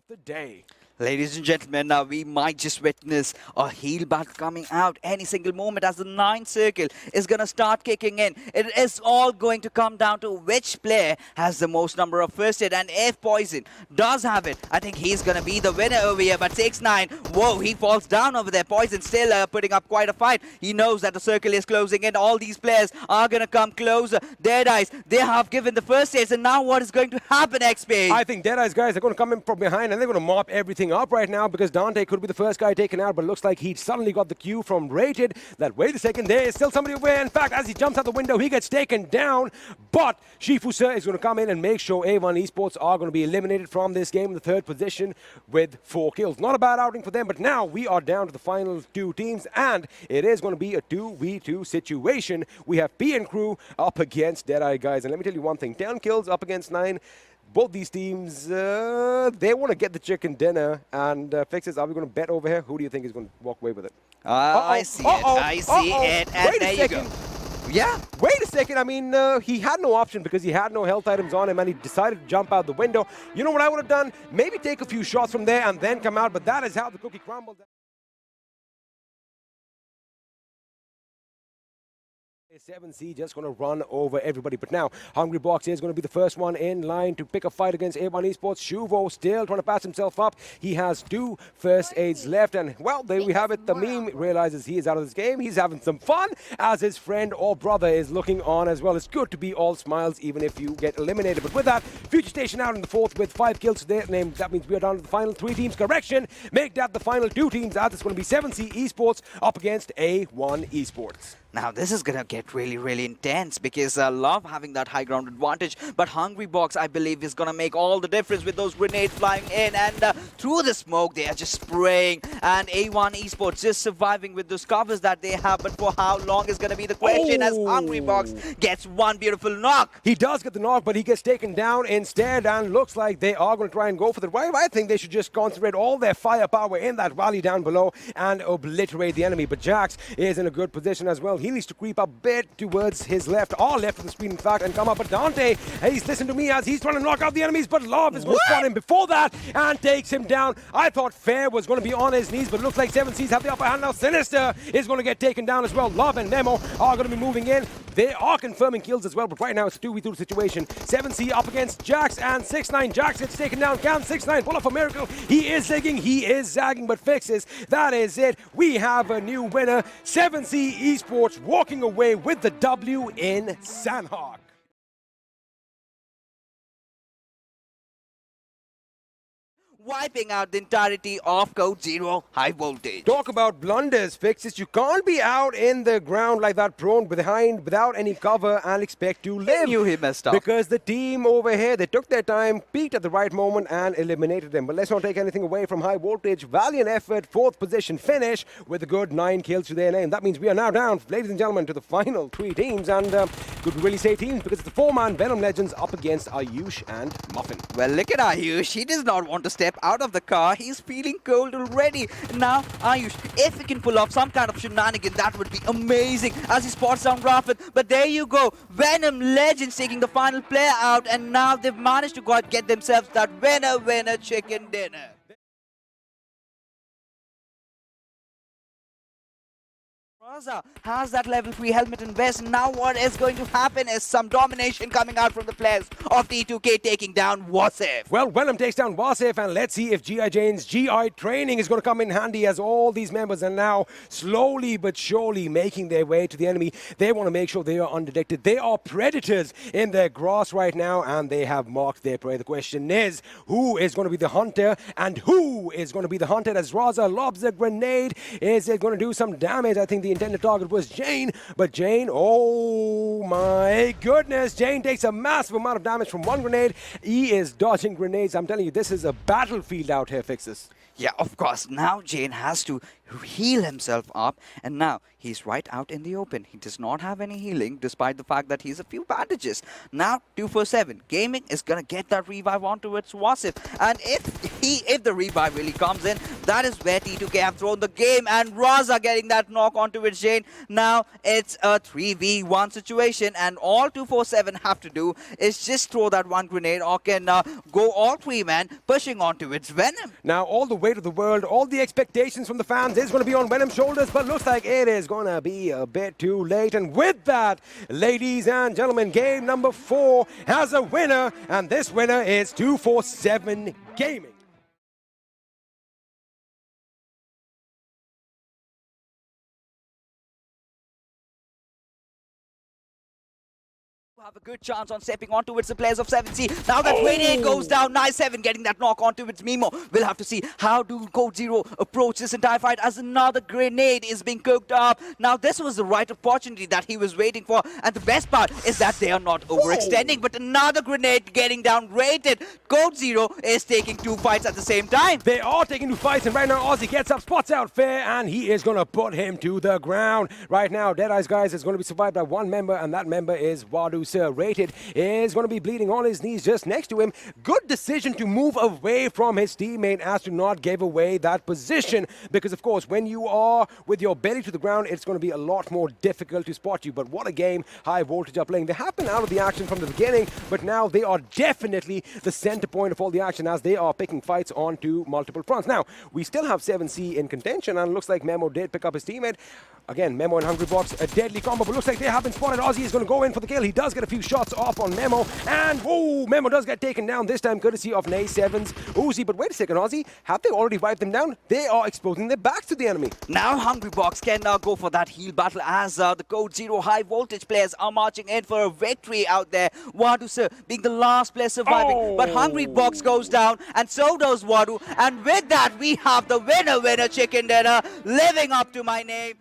the day. Ladies and gentlemen, now we might just witness a heal battle coming out any single moment as the 9th circle is going to start kicking in. It is all going to come down to which player has the most number of first aid, and if Poison does have it, I think he's going to be the winner over here. But 6ix9ine, whoa, he falls down over there. Poison still putting up quite a fight. He knows that the circle is closing in. All these players are going to come closer. Deadeyes, they have given the first aids, and now what is going to happen, XP? I think Deadeyes guys are going to come in from behind and they're going to mop everything up right now because Dante could be the first guy taken out, but it looks like he suddenly got the cue from Rated that, wait a second, there is still somebody over there. In fact, as he jumps out the window, he gets taken down, but Shifu Sir is going to come in and make sure A1 Esports are going to be eliminated from this game in the 3rd position with 4 kills. Not a bad outing for them, but now we are down to the final 2 teams, and it is going to be a 2v2 situation. We have P and Crew up against Deadeye guys, and let me tell you one thing, 10 kills up against 9. Both these teams, they want to get the chicken dinner. And Fixes, are we going to bet over here? Who do you think is going to walk away with it? I see it. I see it. And Wait there a you second. go. Yeah. Wait a second. I mean, he had no option because he had no health items on him and he decided to jump out the window. You know what I would have done? Maybe take a few shots from there and then come out. But that is how the cookie crumbles. 7C just going to run over everybody. But now, Hungry Box is going to be the first one in line to pick a fight against A1 Esports. Shuvo still trying to pass himself up. He has 2 first aids left. And, well, there we have it. The meme realizes he is out of this game. He's having some fun as his friend or brother is looking on as well. It's good to be all smiles even if you get eliminated. But with that, Future Station out in the 4th with 5 kills to their name. That means we are down to the final 3 teams. Correction. Make that the final 2 teams as it's going to be 7C Esports up against A1 Esports. Now, this is going to get really intense because I love having that high ground advantage. But Hungry Box, I believe, is going to make all the difference with those grenades flying in. And through the smoke, they are just spraying. And A1 Esports just surviving with those covers that they have. But for how long is going to be the question as Hungry Box gets one beautiful knock. He does get the knock, but he gets taken down instead. And looks like they are going to try and go for the drive. I think they should just concentrate all their firepower in that valley down below and obliterate the enemy. But Jax is in a good position as well. He needs to creep up a bit towards his left, or left of the screen in fact, and come up. But Dante, he's listening to me as he's trying to knock out the enemies, but Love is going to spot him before that and takes him down. I thought Fair was going to be on his knees, but it looks like 7Cs have the upper hand now. Sinister is going to get taken down as well. Love and Nemo are going to be moving in. They are confirming kills as well, but right now it's a 2v2 situation. 7C up against Jax and 6ix9ine. Jax gets taken down. Can 6ix9ine pull off a miracle? He is zigging, he is zagging, but Fixes. That is it. We have a new winner. 7C Esports walking away with the W in Sandhawk. Wiping out the entirety of Code Zero High Voltage. Talk about blunders, Fixes. You can't be out in the ground like that, prone behind without any cover and expect to live. He knew he messed up. Because the team over here, they took their time, peaked at the right moment and eliminated them. But let's not take anything away from High Voltage. Valiant effort, 4th position finish with a good 9 kills to their name. That means we are now down, ladies and gentlemen, to the final 3 teams. And could we really say teams because it's the 4-man Venom Legends up against Ayush and Muffin. Well, look at Ayush. He does not want to step out of the car. He's feeling cold already. Now, Ayush, if he can pull off some kind of shenanigan, that would be amazing as he spots down Rafid. But there you go. Venom Legends taking the final player out, and now they've managed to go out, get themselves that winner chicken dinner. Raza has that level 3 helmet and vest. Now what is going to happen is some domination coming out from the players of T2K taking down Wasif. Well, Venom takes down Wasif, and let's see if G.I. Jane's GI training is going to come in handy as all these members are now slowly but surely making their way to the enemy. They want to make sure they are undetected. They are predators in their grass right now, and they have marked their prey. The question is, who is going to be the hunter, and who is going to be the hunted as Raza lobs a grenade? Is it going to do some damage? I think the intended target was Jane, but Jane, oh my goodness, Jane takes a massive amount of damage from one grenade. He is dodging grenades. I'm telling you, this is a battlefield out here, Fixes. Yeah, of course. Now Jane has to heal himself up, and now he's right out in the open. He does not have any healing, despite the fact that he's a few bandages. Now, 247 Gaming is gonna get that revive onto its Wasif, and if the revive really comes in, that is where T2K have thrown the game, and Raza getting that knock onto onto Jane. Now it's a 3v1 situation, and all 247 have to do is just throw that one grenade, or can go all three men pushing onto its Venom. Now, all the weight of the world, all the expectations from the fans is going to be on Venom's shoulders, but looks like it is going to be a bit too late. And with that, ladies and gentlemen, game number 4 has a winner, and this winner is 247 Gaming. Have a good chance on stepping onto its the players of 7C. Now that grenade goes down, nice 7 getting that knock onto its Mimo. We'll have to see how do Code Zero approach this entire fight as another grenade is being cooked up. Now this was the right opportunity that he was waiting for, and the best part is that they are not overextending, but another grenade getting down rated. Code Zero is taking 2 fights at the same time. They are taking 2 fights, and right now Ozzy gets up, spots out Fair, and he is going to put him to the ground. Right now, Deadeye's guys is going to be survived by one member, and that member is Wadu Sir. Rated is going to be bleeding on his knees just next to him. Good decision to move away from his teammate as to not give away that position, because of course when you are with your belly to the ground, it's going to be a lot more difficult to spot you. But what a game High Voltage are playing. They have been out of the action from the beginning, but now they are definitely the center point of all the action as they are picking fights onto multiple fronts. Now, we still have 7C in contention, and it looks like Memo did pick up his teammate. Again, Memo and Hungrybox, a deadly combo, but looks like they have been spotted. Ozzy is going to go in for the kill. He does get a few shots off on Memo, and whoa, Memo does get taken down, this time courtesy of Nay7's Uzi. But wait a second, Ozzy, have they already wiped them down? They are exposing their backs to the enemy. Now Hungrybox can go for that heal battle as the Code Zero High Voltage players are marching in for a victory out there. Wadu Sir being the last player surviving, but Hungrybox goes down, and so does Wadu. And with that, we have the winner chicken dinner living up to my name.